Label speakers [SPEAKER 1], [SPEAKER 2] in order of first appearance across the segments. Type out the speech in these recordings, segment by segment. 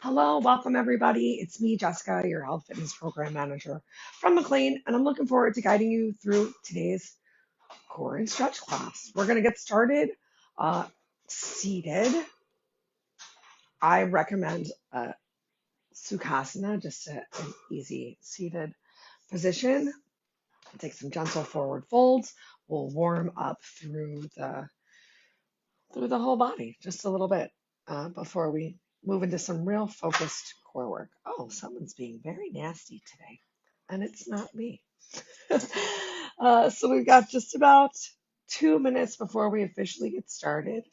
[SPEAKER 1] Hello, welcome everybody. It's me, Jessica, your health fitness program manager from McLean, and I'm looking forward to guiding you through today's core and stretch class. We're going to get started seated. I recommend Sukhasana, just an easy seated position. Take some gentle forward folds. We'll warm up through the whole body just a little bit before we move into some real focused core work. Oh, someone's being very nasty today, and it's not me. So we've got just about 2 minutes before we officially get started.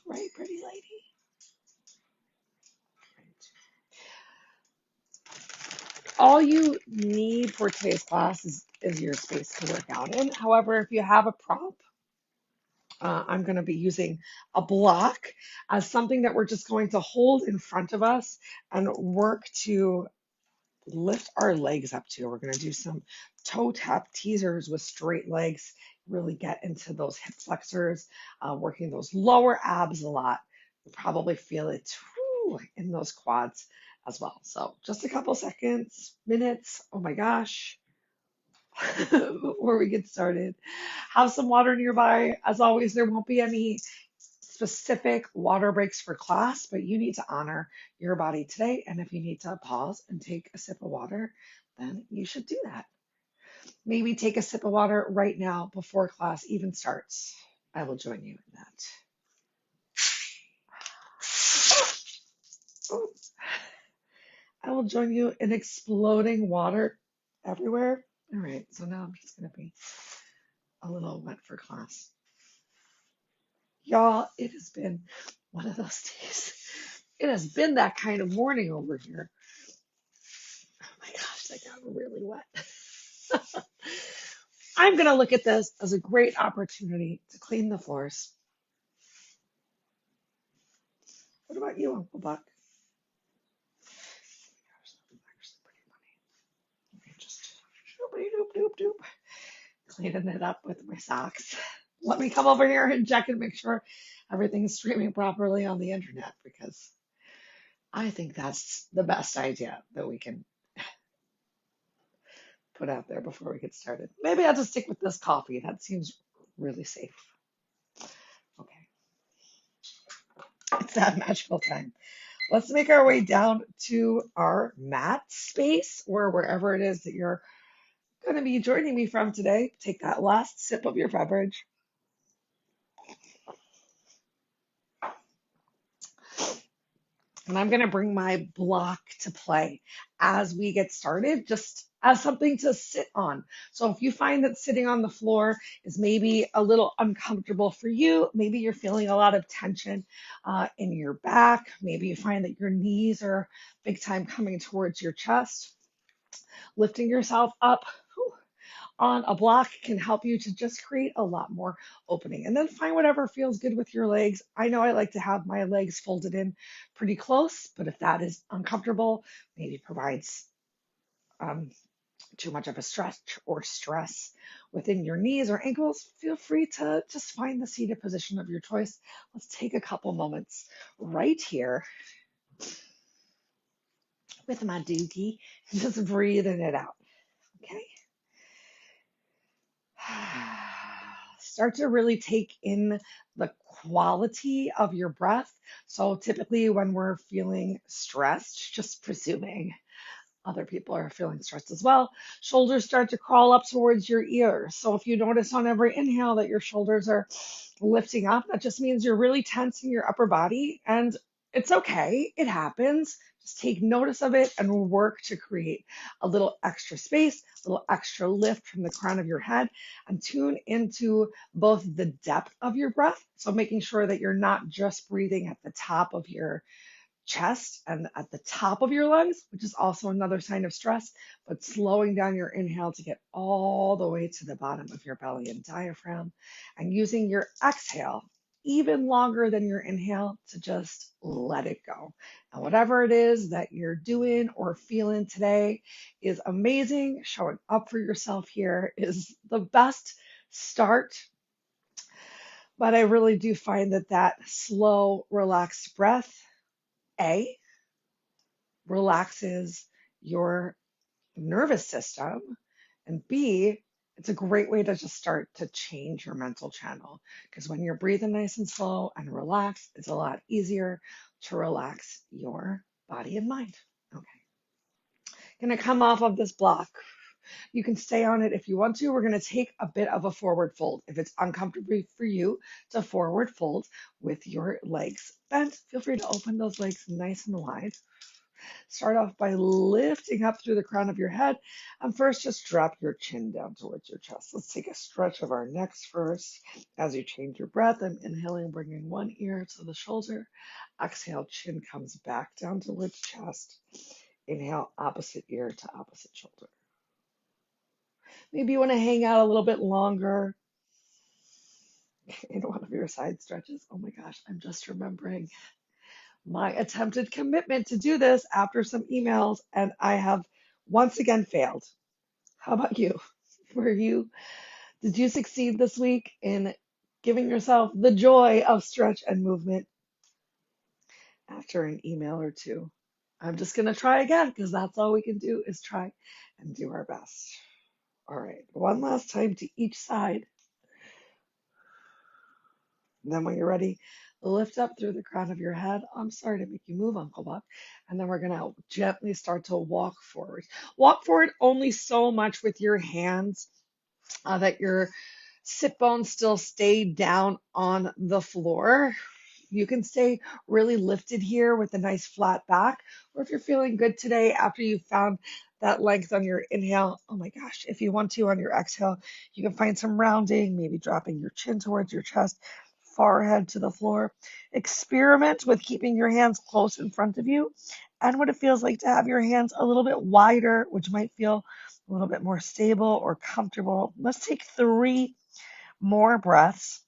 [SPEAKER 1] Right, pretty lady? All you need for today's class is your space to work out in. However, if you have a prop, I'm going to be using a block as something that we're just going to hold in front of us and work to lift our legs up to. We're going to do some toe tap teasers with straight legs, really get into those hip flexors, working those lower abs a lot. You'll probably feel it in those quads as well. So just a couple seconds, minutes. Oh my gosh. Before we get started, have some water nearby. As always, there won't be any specific water breaks for class, but you need to honor your body today. And if you need to pause and take a sip of water, then you should do that. Maybe take a sip of water right now before class even starts. I will join you in that. Oh, I will join you in exploding water everywhere. All right, so now I'm just going to be a little wet for class. Y'all, it has been one of those days. It has been that kind of morning over here. Oh my gosh, that got really wet. I'm going to look at this as a great opportunity to clean the floors. What about you, Uncle Buck? Gosh, that was actually pretty funny. Let me just doop doop doop, cleaning it up with my socks. Let me come over here and check and make sure everything is streaming properly on the internet because I think that's the best idea that we can put out there before we get started. Maybe I'll just stick with this coffee. That seems really safe. Okay, it's that magical time. Let's make our way down to our mat space or wherever it is that you're going to be joining me from today. Take that last sip of your beverage. And I'm going to bring my block to play as we get started, just as something to sit on. So if you find that sitting on the floor is maybe a little uncomfortable for you, maybe you're feeling a lot of tension in your back, maybe you find that your knees are big time coming towards your chest, lifting yourself up on a block can help you to just create a lot more opening. And then find whatever feels good with your legs. I know I like to have my legs folded in pretty close, but if that is uncomfortable, maybe provides um, too much of a stretch or stress within your knees or ankles, feel free to just find the seated position of your choice. Let's take a couple moments right here with my dookie, just breathing it out. Okay. Start to really take in the quality of your breath. So typically when we're feeling stressed, just presuming other people are feeling stressed as well, shoulders start to crawl up towards your ears. So if you notice on every inhale that your shoulders are lifting up, that just means you're really tensing your upper body, and it's okay. It happens. Just take notice of it and work to create a little extra space, a little extra lift from the crown of your head, and tune into both the depth of your breath. So making sure that you're not just breathing at the top of your chest and at the top of your lungs, which is also another sign of stress, but slowing down your inhale to get all the way to the bottom of your belly and diaphragm, and using your exhale even longer than your inhale to just let it go. And whatever it is that you're doing or feeling today is amazing. Showing up for yourself here is the best start. But I really do find that slow, relaxed breath, A, relaxes your nervous system, and B, it's a great way to just start to change your mental channel because when you're breathing nice and slow and relaxed, it's a lot easier to relax your body and mind. Okay, gonna come off of this block. You can stay on it if you want to. We're going to take a bit of a forward fold. If it's uncomfortable for you to forward fold with your legs bent, feel free to open those legs nice and wide. Start off by lifting up through the crown of your head. And first, just drop your chin down towards your chest. Let's take a stretch of our necks first. As you change your breath, I'm inhaling, bringing one ear to the shoulder. Exhale, chin comes back down towards chest. Inhale, opposite ear to opposite shoulder. Maybe you want to hang out a little bit longer in one of your side stretches. Oh my gosh, I'm just remembering my attempted commitment to do this after some emails, and I have once again failed. How about you? Did you succeed this week in giving yourself the joy of stretch and movement after an email or two? I'm just going to try again because that's all we can do is try and do our best. All right, one last time to each side. And then when you're ready, lift up through the crown of your head. I'm sorry to make you move, Uncle Buck. And then we're going to gently start to walk forward. Walk forward only so much with your hands that your sit bones still stay down on the floor. You can stay really lifted here with a nice flat back, or if you're feeling good today after you found that length on your inhale, oh my gosh, if you want to on your exhale, you can find some rounding, maybe dropping your chin towards your chest, forehead to the floor. Experiment with keeping your hands close in front of you and what it feels like to have your hands a little bit wider, which might feel a little bit more stable or comfortable. Let's take 3 more breaths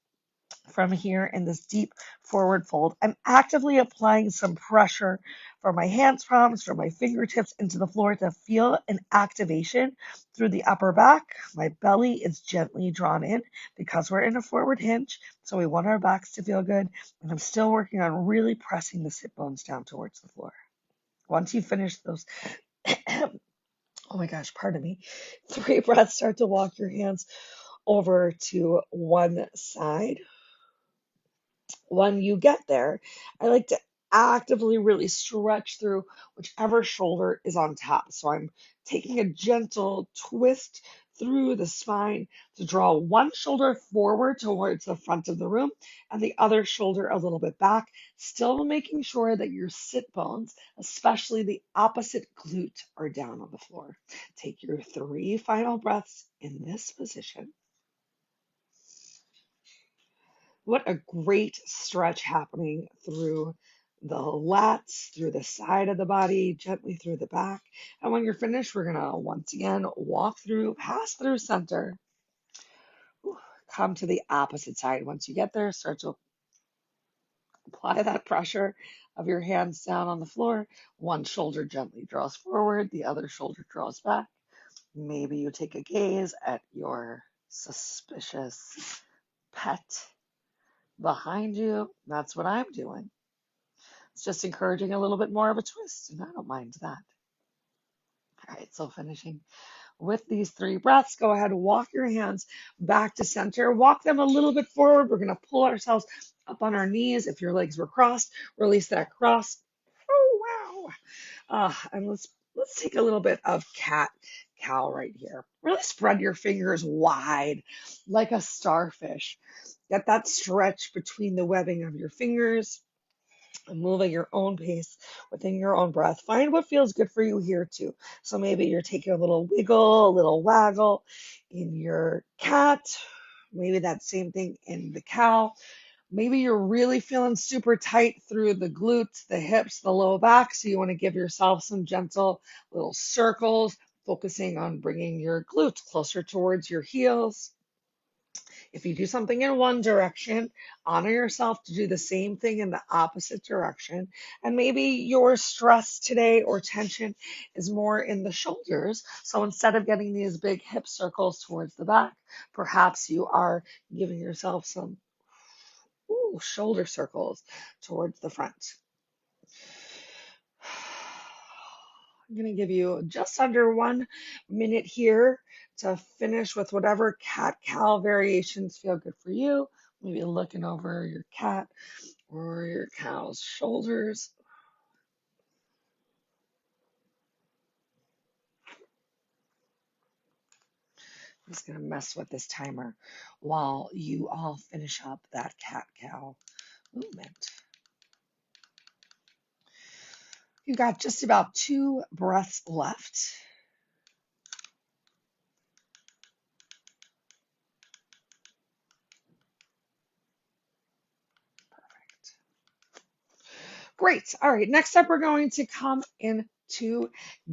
[SPEAKER 1] from here in this deep forward fold. I'm actively applying some pressure from my hands palms, from my fingertips into the floor to feel an activation through the upper back. My belly is gently drawn in because we're in a forward hinge, so we want our backs to feel good. And I'm still working on really pressing the sit bones down towards the floor. Once you finish those, oh my gosh, pardon me, 3 breaths, start to walk your hands over to one side. When you get there, I like to actively really stretch through whichever shoulder is on top. So I'm taking a gentle twist through the spine to draw one shoulder forward towards the front of the room and the other shoulder a little bit back, still making sure that your sit bones, especially the opposite glute, are down on the floor. Take your 3 final breaths in this position. What a great stretch happening through the lats, through the side of the body, gently through the back. And when you're finished, we're going to once again walk through, pass through center, come to the opposite side. Once you get there, start to apply that pressure of your hands down on the floor. One shoulder gently draws forward, the other shoulder draws back. Maybe you take a gaze at your suspicious pet behind you. That's what I'm doing. It's just encouraging a little bit more of a twist, and I don't mind that. All right, so finishing with these 3 breaths, go ahead and walk your hands back to center. Walk them a little bit forward. We're going to pull ourselves up on our knees. If your legs were crossed, release that cross. Oh, wow. And let's take a little bit of cat cow right here. Really spread your fingers wide like a starfish. Get that stretch between the webbing of your fingers. And move at your own pace within your own breath. Find what feels good for you here too. So maybe you're taking a little wiggle, a little waggle in your cat. Maybe that same thing in the cow. Maybe you're really feeling super tight through the glutes, the hips, the low back. So you want to give yourself some gentle little circles, focusing on bringing your glutes closer towards your heels. If you do something in one direction, honor yourself to do the same thing in the opposite direction. And maybe your stress today or tension is more in the shoulders. So instead of getting these big hip circles towards the back, perhaps you are giving yourself some shoulder circles towards the front. I'm going to give you just under 1 minute here to finish with whatever cat-cow variations feel good for you. Maybe looking over your cat or your cow's shoulders. I'm just going to mess with this timer while you all finish up that cat-cow movement. You've got just about 2 breaths left. Perfect. Great. All right. Next up, we're going to come into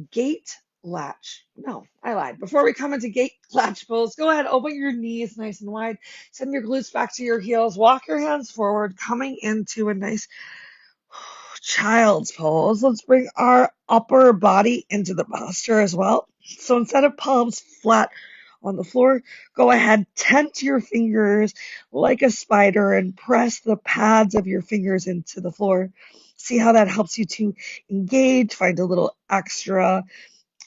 [SPEAKER 1] gate latch. No, I lied. Before we come into gate latch pose, go ahead, open your knees nice and wide. Send your glutes back to your heels. Walk your hands forward, coming into a nice child's pose. Let's bring our upper body into the posture as well. So instead of palms flat on the floor, go ahead, tent your fingers like a spider and press the pads of your fingers into the floor. See how that helps you to engage, find a little extra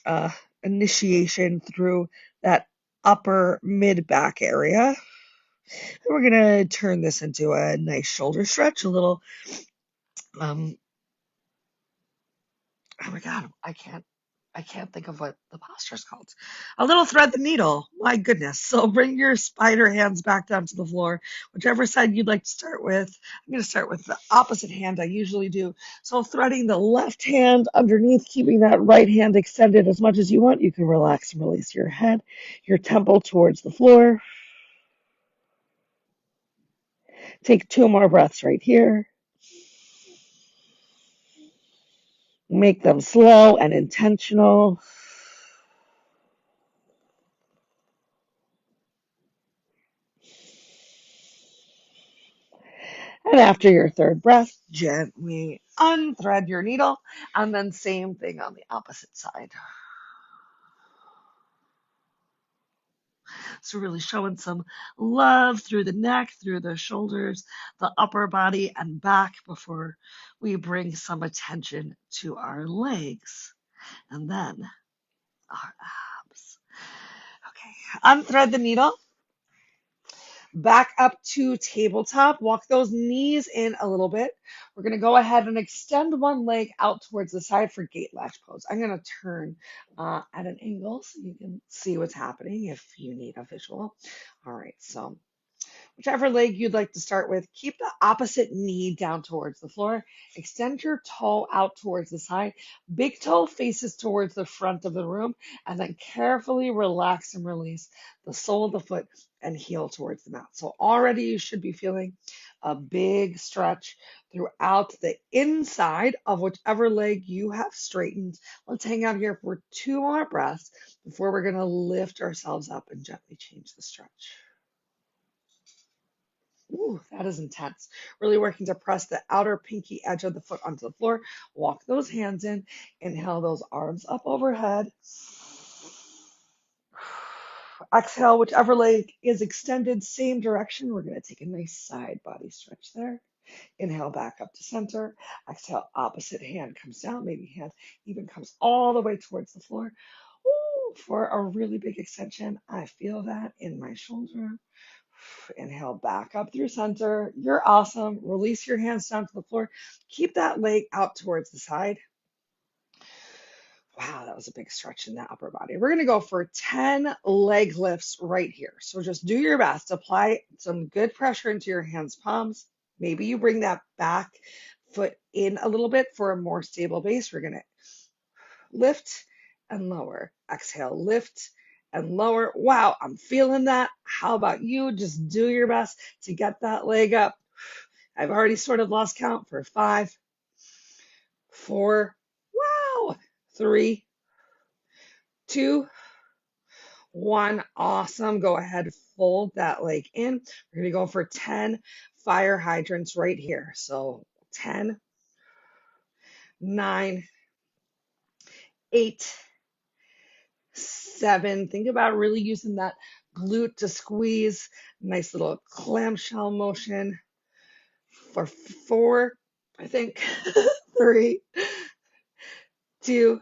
[SPEAKER 1] uh, initiation through that upper mid back area. And we're going to turn this into a nice shoulder stretch, a little um, oh my God, I can't think of what the posture is called. A little thread the needle. My goodness. So bring your spider hands back down to the floor, whichever side you'd like to start with. I'm going to start with the opposite hand I usually do. So threading the left hand underneath, keeping that right hand extended as much as you want. You can relax and release your head, your temple towards the floor. Take 2 more breaths right here. Make them slow and intentional. And after your third breath, gently unthread your needle, and then same thing on the opposite side. So really showing some love through the neck, through the shoulders, the upper body, and back before we bring some attention to our legs, and then our abs. Okay, unthread the needle. Back up to tabletop. Walk those knees in a little bit. We're going to go ahead and extend one leg out towards the side for gate latch pose. I'm going to turn at an angle so you can see what's happening if you need a visual. All right, so whichever leg you'd like to start with, keep the opposite knee down towards the floor. Extend your toe out towards the side. Big toe faces towards the front of the room, and then carefully relax and release the sole of the foot and heel towards the mat. So already you should be feeling a big stretch throughout the inside of whichever leg you have straightened. Let's hang out here for 2 more breaths before we're going to lift ourselves up and gently change the stretch. Ooh, that is intense. Really working to press the outer pinky edge of the foot onto the floor. Walk those hands in. Inhale those arms up overhead. Exhale, whichever leg is extended, same direction. We're going to take a nice side body stretch there. Inhale back up to center. Exhale, opposite hand comes down. Maybe hand even comes all the way towards the floor. Ooh, for a really big extension. I feel that in my shoulder. Inhale back up through center. You're awesome. Release your hands down to the floor. Keep that leg out towards the side. Wow, that was a big stretch in the upper body. We're going to go for 10 leg lifts right here. So just do your best. Apply some good pressure into your hands, palms. Maybe you bring that back foot in a little bit for a more stable base. We're going to lift and lower. Exhale, lift and lower. Wow, I'm feeling that. How about you? Just do your best to get that leg up. I've already sort of lost count for 5, 4, wow, 3, 2, 1. Awesome. Go ahead, fold that leg in. We're going to go for 10 fire hydrants right here. So 10, 9, 8, 7. Think about really using that glute to squeeze. Nice little clamshell motion for 4, I think. 3, 2,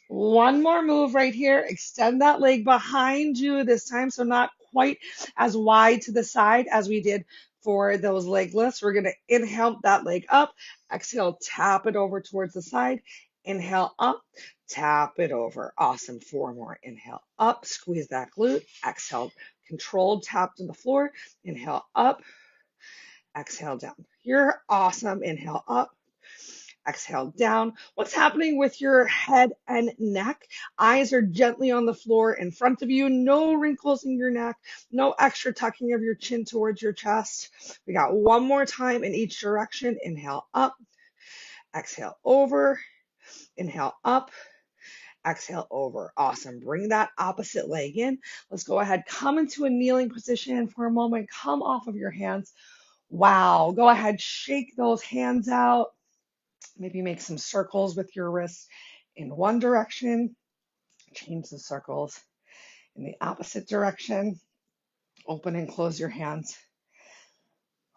[SPEAKER 1] One more move right here. Extend that leg behind you this time, so not quite as wide to the side as we did for those leg lifts. We're going to inhale that leg up. Exhale, tap it over towards the side. Inhale up, tap it over. Awesome. Four more. Inhale up, squeeze that glute. Exhale, controlled tap to the floor. Inhale up, exhale down. You're awesome. Inhale up. Exhale down. What's happening with your head and neck? Eyes are gently on the floor in front of you. No wrinkles in your neck. No extra tucking of your chin towards your chest. We got one more time in each direction. Inhale up. Exhale over. Inhale up. Exhale over. Awesome. Bring that opposite leg in. Let's go ahead. Come into a kneeling position for a moment. Come off of your hands. Wow. Go ahead. Shake those hands out. Maybe make some circles with your wrists in one direction, change the circles in the opposite direction, open and close your hands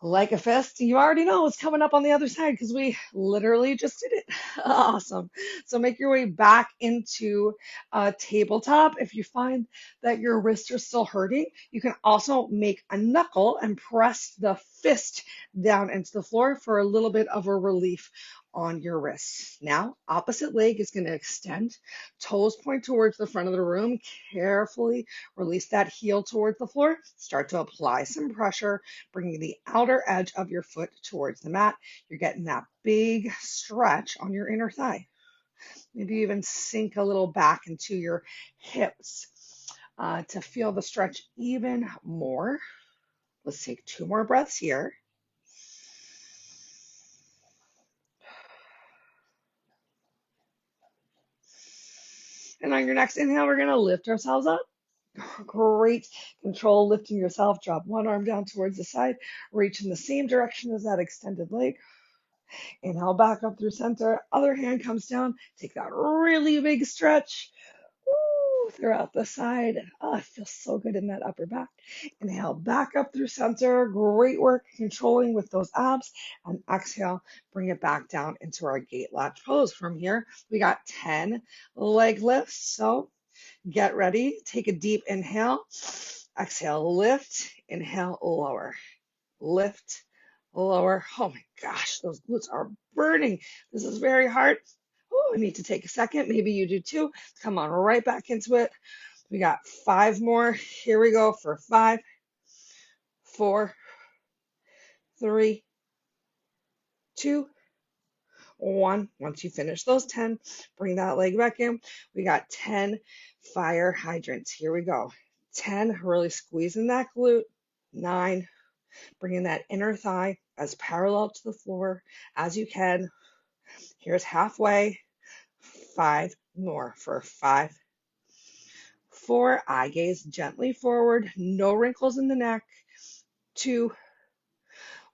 [SPEAKER 1] like a fist. You already know what's coming up on the other side because we literally just did it. Awesome. So make your way back into a tabletop. If you find that your wrists are still hurting, you can also make a knuckle and press the fist down into the floor for a little bit of a relief on your wrists. Now, opposite leg is going to extend. Toes point towards the front of the room. Carefully release that heel towards the floor. Start to apply some pressure, bringing the outer edge of your foot towards the mat. You're getting that big stretch on your inner thigh. Maybe even sink a little back into your hips to feel the stretch even more. Let's take two more breaths here. And on your next inhale, we're going to lift ourselves up. Great. Control lifting yourself. Drop one arm down towards the side. Reach in the same direction as that extended leg. Inhale back up through center. Other hand comes down. Take that really big stretch. Woo, throughout the side. Oh, it feels so good in that upper back. Inhale back up through center. Great work controlling with those abs. And exhale, bring it back down into our gate latch pose. From here, we got 10 leg lifts. So get ready. Take a deep inhale. Exhale, lift. Inhale, lower. Lift, lower. Oh my gosh, those glutes are burning. This is very hard. Oh, I need to take a second. Maybe you do too. Come on, right back into it. We got 5 more. Here we go for 5, 4, 3, 2, 1. Once you finish those 10, bring that leg back in. We got 10 fire hydrants. Here we go. 10, really squeezing that glute. 9, bringing that inner thigh as parallel to the floor as you can. Here's halfway. 5 more for 5, 4. Eye gaze gently forward. No wrinkles in the neck. 2.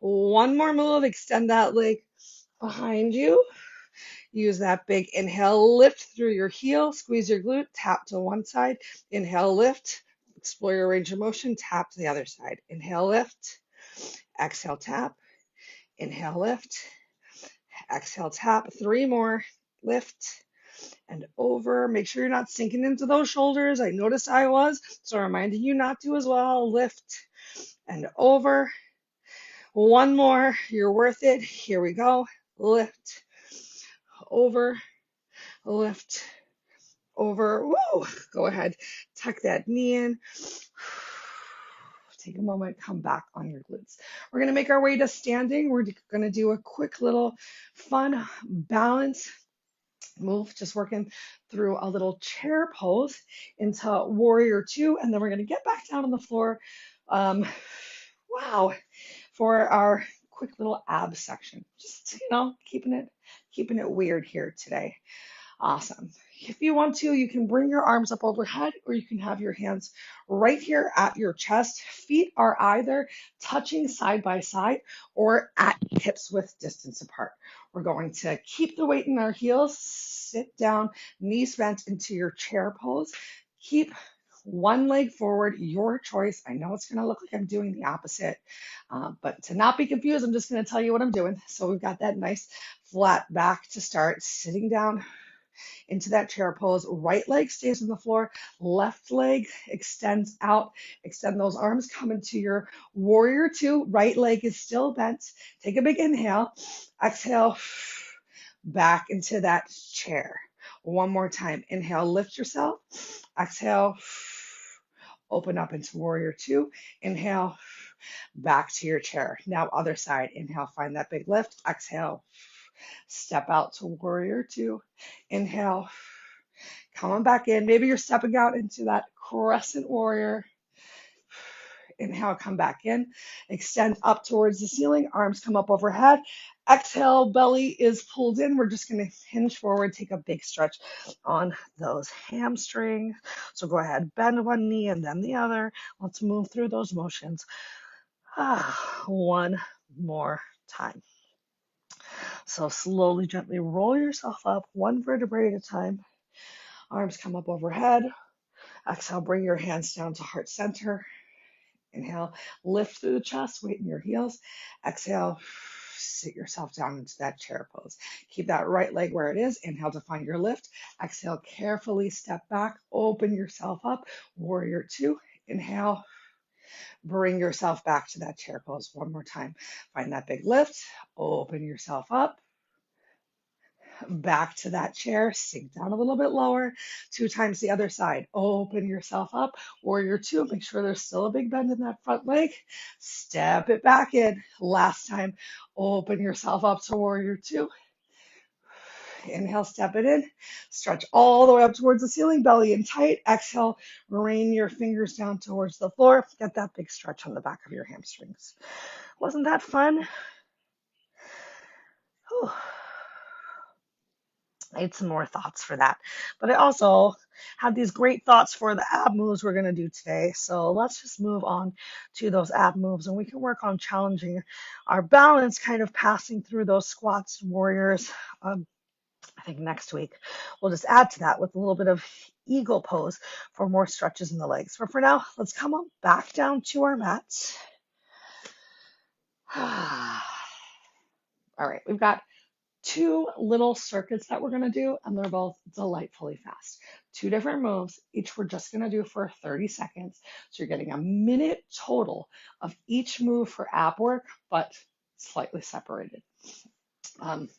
[SPEAKER 1] One more move. Extend that leg behind you. Use that big inhale, lift through your heel, squeeze your glute, tap to one side. Inhale, lift, explore your range of motion, tap to the other side. Inhale, lift, exhale, tap, inhale, lift, exhale, tap. 3 more, lift and over. Make sure you're not sinking into those shoulders. I noticed I was, so reminding you not to as well. Lift and over. One more, you're worth it. Here we go. Lift, over, lift, over. Woo! Go ahead, tuck that knee in. Take a moment, come back on your glutes. We're going to make our way to standing. We're going to do a quick little fun balance move, just working through a little chair pose into warrior 2, and then we're going to get back down on the floor. Wow, for our quick little ab section. Just, keeping it weird here today. Awesome. If you want to, you can bring your arms up overhead, or you can have your hands right here at your chest. Feet are either touching side by side or at hips width distance apart. We're going to keep the weight in our heels, sit down, knees bent into your chair pose. Keep one leg forward, your choice. I know it's going to look like I'm doing the opposite, but to not be confused, I'm just going to tell you what I'm doing. So we've got that nice flat back to start, sitting down, into that chair pose. Right leg stays on the floor, left leg extends out. Extend those arms, come into your warrior two. Right leg is still bent. Take a big inhale. Exhale, back into that chair. One more time. Inhale, lift yourself. Exhale, open up into warrior two. Inhale, back to your chair. Now other side. Inhale, find that big lift. Exhale, step out to warrior two. Inhale, coming back in. Maybe you're stepping out into that crescent warrior. Inhale, come back in. Extend up towards the ceiling. Arms come up overhead. Exhale, belly is pulled in. We're just going to hinge forward, take a big stretch on those hamstrings. So go ahead, bend one knee and then the other. Let's move through those motions. One more time. So slowly, gently roll yourself up, one vertebrae at a time. Arms come up overhead. Exhale, bring your hands down to heart center. Inhale, lift through the chest, weight in your heels. Exhale, sit yourself down into that chair pose. Keep that right leg where it is. Inhale to find your lift. Exhale, carefully step back, open yourself up. Warrior two. Inhale, bring yourself back to that chair pose. One more time. Find that big lift, open yourself up. Back to that chair, sink down a little bit lower. Two times the other side. Open yourself up. Warrior two, make sure there's still a big bend in that front leg. Step it back in. Last time, open yourself up to warrior two. Inhale, step it in. Stretch all the way up towards the ceiling, belly in tight. Exhale, rain your fingers down towards the floor. Get that big stretch on the back of your hamstrings. Wasn't that fun? Whew. I had some more thoughts for that. But I also had these great thoughts for the ab moves we're going to do today. So let's just move on to those ab moves and we can work on challenging our balance, kind of passing through those squats, warriors. I think next week we'll just add to that with a little bit of eagle pose for more stretches in the legs. But for now, let's come on back down to our mats. All right, we've got two little circuits that we're going to do, and they're both delightfully fast. Two different moves. Each we're just going to do for 30 seconds. So you're getting a minute total of each move for ab work, but slightly separated. And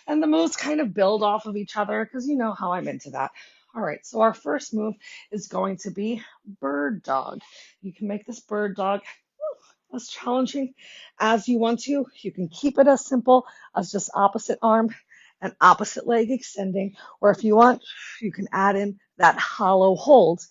[SPEAKER 1] the moves kind of build off of each other because you know how I'm into that. All right, so our first move is going to be bird dog. You can make this bird dog as challenging as you want to. You can keep it as simple as just opposite arm and opposite leg extending, or if you want, you can add in that hollow hold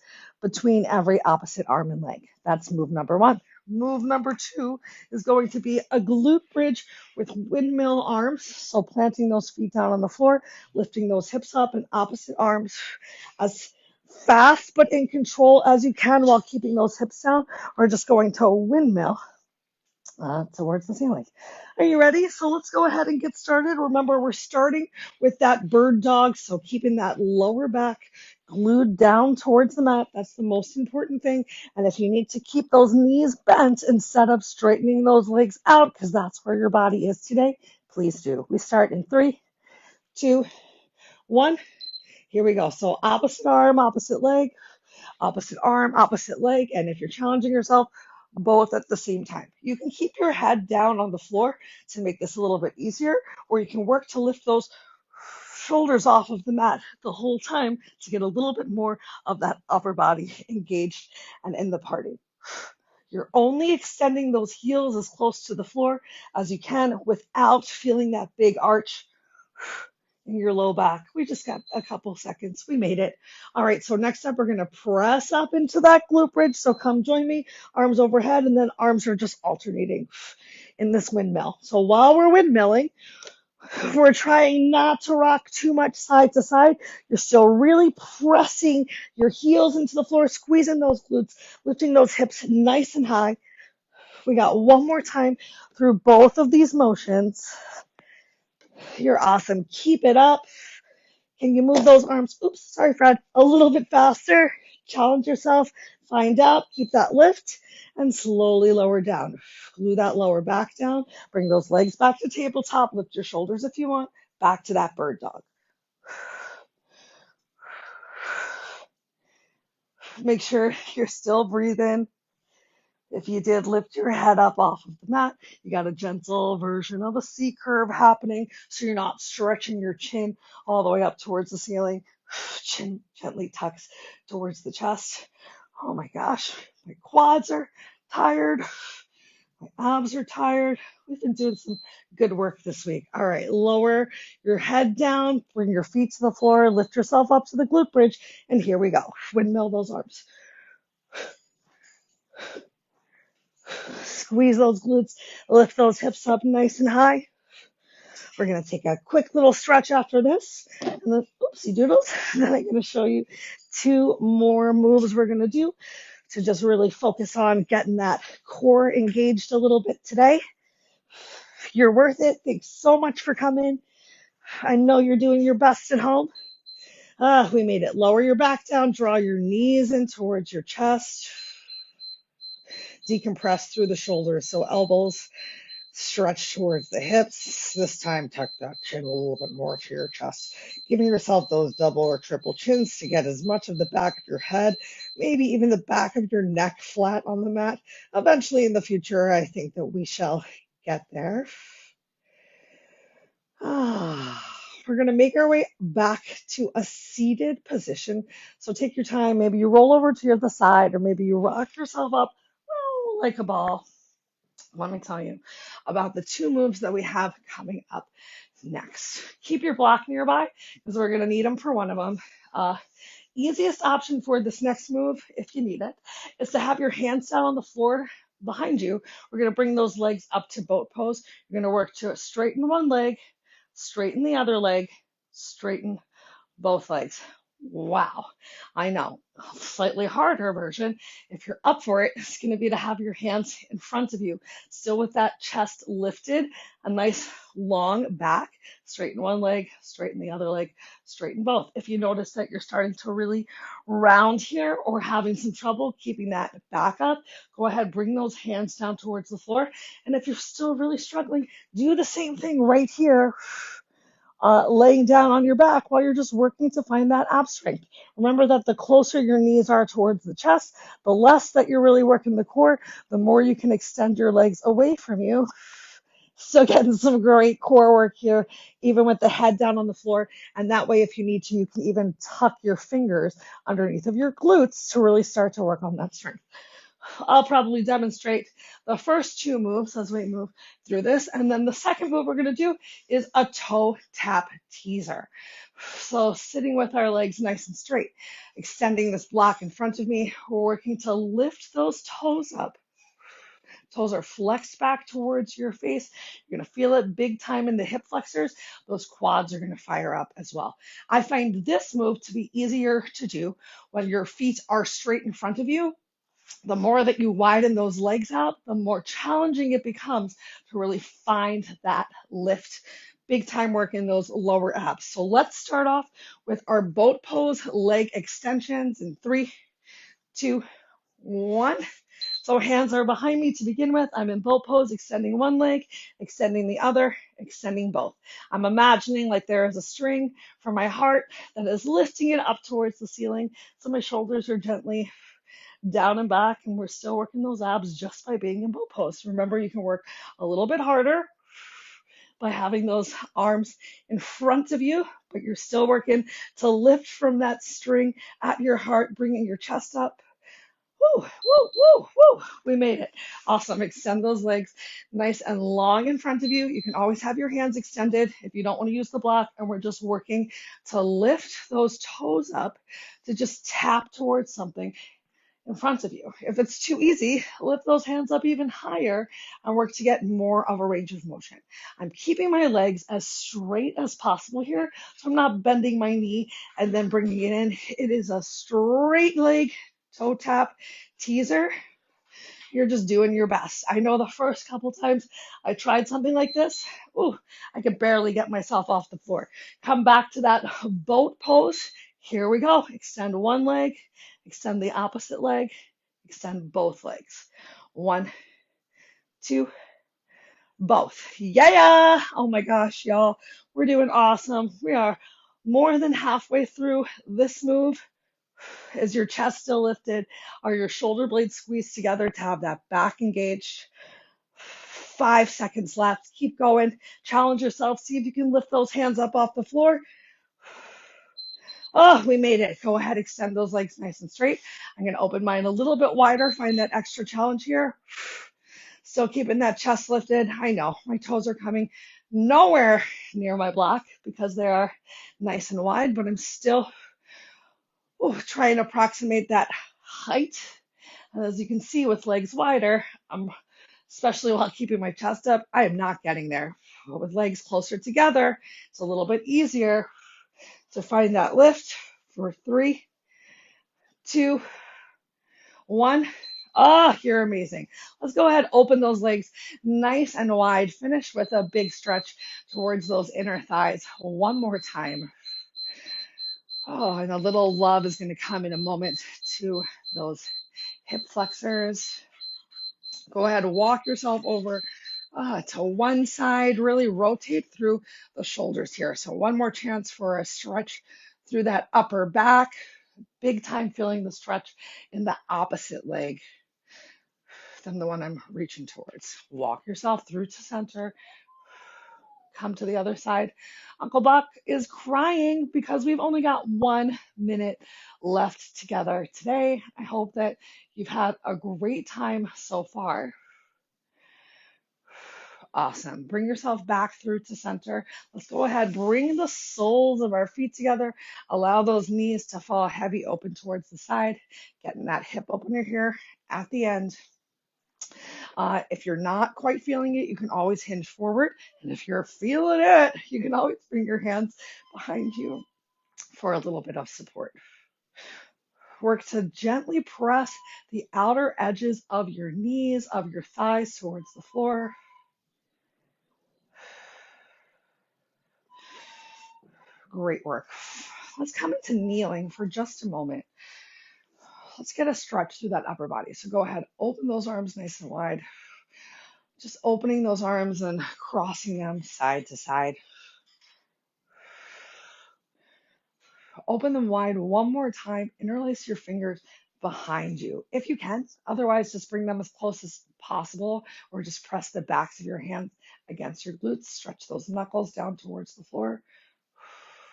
[SPEAKER 1] between every opposite arm and leg. That's move number one. Move number two is going to be a glute bridge with windmill arms. So planting those feet down on the floor, lifting those hips up and opposite arms as fast but in control as you can while keeping those hips down, or just going to a windmill towards the ceiling. Are you ready? So let's go ahead and get started. Remember, we're starting with that bird dog, so keeping that lower back glued down towards the mat. That's the most important thing. And if you need to keep those knees bent instead of straightening those legs out, because that's where your body is today, please do. We start in 3, 2, 1. Here we go. So opposite arm, opposite leg, opposite arm, opposite leg. And if you're challenging yourself, both at the same time. You can keep your head down on the floor to make this a little bit easier, or you can work to lift those shoulders off of the mat the whole time to get a little bit more of that upper body engaged and in the party. You're only extending those heels as close to the floor as you can without feeling that big arch in your low back. We just got a couple seconds. We made it. All right, so next up, we're going to press up into that glute bridge. So come join me, arms overhead, and then arms are just alternating in this windmill. So while we're windmilling, we're trying not to rock too much side to side. You're still really pressing your heels into the floor, squeezing those glutes, lifting those hips nice and high. We got one more time through both of these motions. You're awesome. Keep it up. Can you move those arms? Oops, sorry, Fred. A little bit faster. Challenge yourself. Find out. Keep that lift and slowly lower down. Glue that lower back down. Bring those legs back to tabletop. Lift your shoulders if you want. Back to that bird dog. Make sure you're still breathing. If you did lift your head up off of the mat, you got a gentle version of a C curve happening, so you're not stretching your chin all the way up towards the ceiling. Chin gently tucks towards the chest. Oh my gosh, my quads are tired. My abs are tired. We've been doing some good work this week. All right, lower your head down, bring your feet to the floor, lift yourself up to the glute bridge, and here we go. Windmill those arms. Squeeze those glutes, lift those hips up nice and high. We're going to take a quick little stretch after this, and then oopsie doodles. And then I'm going to show you two more moves we're going to do to just really focus on getting that core engaged a little bit today. You're worth it. Thanks so much for coming. I know you're doing your best at home. We made it. Lower your back down, draw your knees in towards your chest. Decompress through the shoulders, so elbows stretch towards the hips. This time, tuck that chin a little bit more to your chest. Giving yourself those double or triple chins to get as much of the back of your head, maybe even the back of your neck flat on the mat. Eventually in the future, I think that we shall get there. We're going to make our way back to a seated position. So take your time. Maybe you roll over to the side, or maybe you rock yourself up like a ball. Let me tell you about the two moves that we have coming up next. Keep your block nearby because we're going to need them for one of them. Easiest option for this next move, if you need it, is to have your hands down on the floor behind you. We're going to bring those legs up to boat pose. You're going to work to straighten one leg, straighten the other leg, straighten both legs. Wow, I know. Slightly harder version, if you're up for it, is going to be to have your hands in front of you, still with that chest lifted, a nice long back. Straighten one leg, straighten the other leg, straighten both. If you notice that you're starting to really round here or having some trouble keeping that back up, go ahead, bring those hands down towards the floor. And if you're still really struggling, do the same thing right here. Laying down on your back while you're just working to find that ab strength. Remember that the closer your knees are towards the chest, the less that you're really working the core, the more you can extend your legs away from you. Still getting some great core work here, even with the head down on the floor. And that way, if you need to, you can even tuck your fingers underneath of your glutes to really start to work on that strength. I'll probably demonstrate the first two moves as we move through this. And then the second move we're going to do is a toe tap teaser. So sitting with our legs nice and straight, extending this block in front of me, we're working to lift those toes up. Toes are flexed back towards your face. You're going to feel it big time in the hip flexors. Those quads are going to fire up as well. I find this move to be easier to do when your feet are straight in front of you. The more that you widen those legs out, the more challenging it becomes to really find that lift. Big time work in those lower abs. So let's start off with our boat pose leg extensions in 3, 2, 1. So hands are behind me to begin with. I'm in boat pose, extending one leg, extending the other, extending both. I'm imagining like there is a string from my heart that is lifting it up towards the ceiling. So my shoulders are gently down and back, and we're still working those abs just by being in boat pose. Remember, you can work a little bit harder by having those arms in front of you, but you're still working to lift from that string at your heart, bringing your chest up. Woo, woo, woo, woo. We made it. Awesome. Extend those legs nice and long in front of you. You can always have your hands extended if you don't want to use the block, and we're just working to lift those toes up to just tap towards something in front of you. If it's too easy, lift those hands up even higher and work to get more of a range of motion. I'm keeping my legs as straight as possible here, so I'm not bending my knee and then bringing it in. It is a straight leg toe tap teaser. You're just doing your best. I know the first couple times I tried something like this, I could barely get myself off the floor. Come back to that boat pose. Here we go. Extend one leg, extend the opposite leg, extend both legs. 1, 2, both. Yeah. Oh my gosh, y'all. We're doing awesome. We are more than halfway through this move. Is your chest still lifted? Are your shoulder blades squeezed together to have that back engaged? 5 seconds left. Keep going. Challenge yourself. See if you can lift those hands up off the floor. Oh, we made it. Go ahead, extend those legs nice and straight. I'm going to open mine a little bit wider. Find that extra challenge here. Still keeping that chest lifted. I know my toes are coming nowhere near my block because they are nice and wide, but I'm still trying to approximate that height. And as you can see, with legs wider, especially while keeping my chest up, I am not getting there. But with legs closer together, it's a little bit easier to find that lift for 3, 2, 1. Oh, you're amazing. Let's go ahead, open those legs nice and wide. Finish with a big stretch towards those inner thighs. One more time. Oh, and a little love is going to come in a moment to those hip flexors. Go ahead and walk yourself over to one side. Really rotate through the shoulders here. So one more chance for a stretch through that upper back. Big time feeling the stretch in the opposite leg than the one I'm reaching towards. Walk yourself through to center. Come to the other side. Uncle Buck is crying because we've only got 1 minute left together today. I hope that you've had a great time so far. Awesome. Bring yourself back through to center. Let's go ahead, bring the soles of our feet together. Allow those knees to fall heavy open towards the side. Getting that hip opener here at the end. If you're not quite feeling it, you can always hinge forward. And if you're feeling it, you can always bring your hands behind you for a little bit of support. Work to gently press the outer edges of your knees, of your thighs towards the floor. Great work. Let's come into kneeling for just a moment. Let's get a stretch through that upper body. So go ahead, open those arms nice and wide. Just opening those arms and crossing them side to side. Open them wide one more time. Interlace your fingers behind you if you can. Otherwise, just bring them as close as possible or just press the backs of your hands against your glutes. Stretch those knuckles down towards the floor.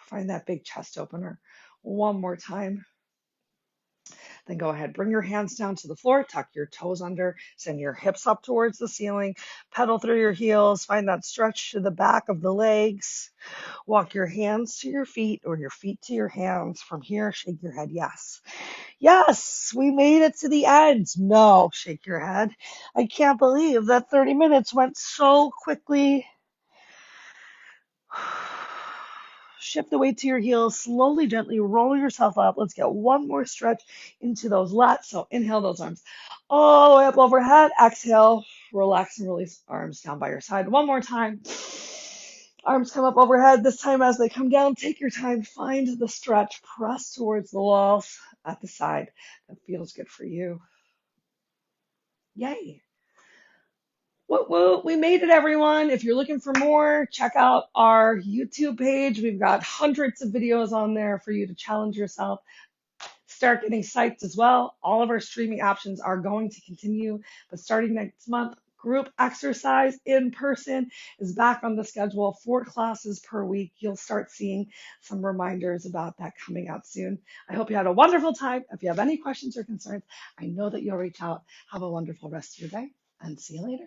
[SPEAKER 1] Find that big chest opener one more time. Then go ahead, bring your hands down to the floor, tuck your toes under, send your hips up towards the ceiling, pedal through your heels, find that stretch to the back of the legs. Walk your hands to your feet or your feet to your hands. From here, shake your head, yes. Yes, we made it to the end. No, shake your head. I can't believe that 30 minutes went so quickly. Shift the weight to your heels. Slowly, gently roll yourself up. Let's get one more stretch into those lats. So inhale those arms all the way up overhead. Exhale, relax and release arms down by your side. One more time. Arms come up overhead. This time as they come down, take your time. Find the stretch. Press towards the walls at the side. That feels good for you. Yay. Woo, we made it, everyone. If you're looking for more, check out our YouTube page. We've got hundreds of videos on there for you to challenge yourself. Start getting psyched as well. All of our streaming options are going to continue, but starting next month, group exercise in person is back on the schedule, 4 classes per week. You'll start seeing some reminders about that coming out soon. I hope you had a wonderful time. If you have any questions or concerns, I know that you'll reach out. Have a wonderful rest of your day and see you later.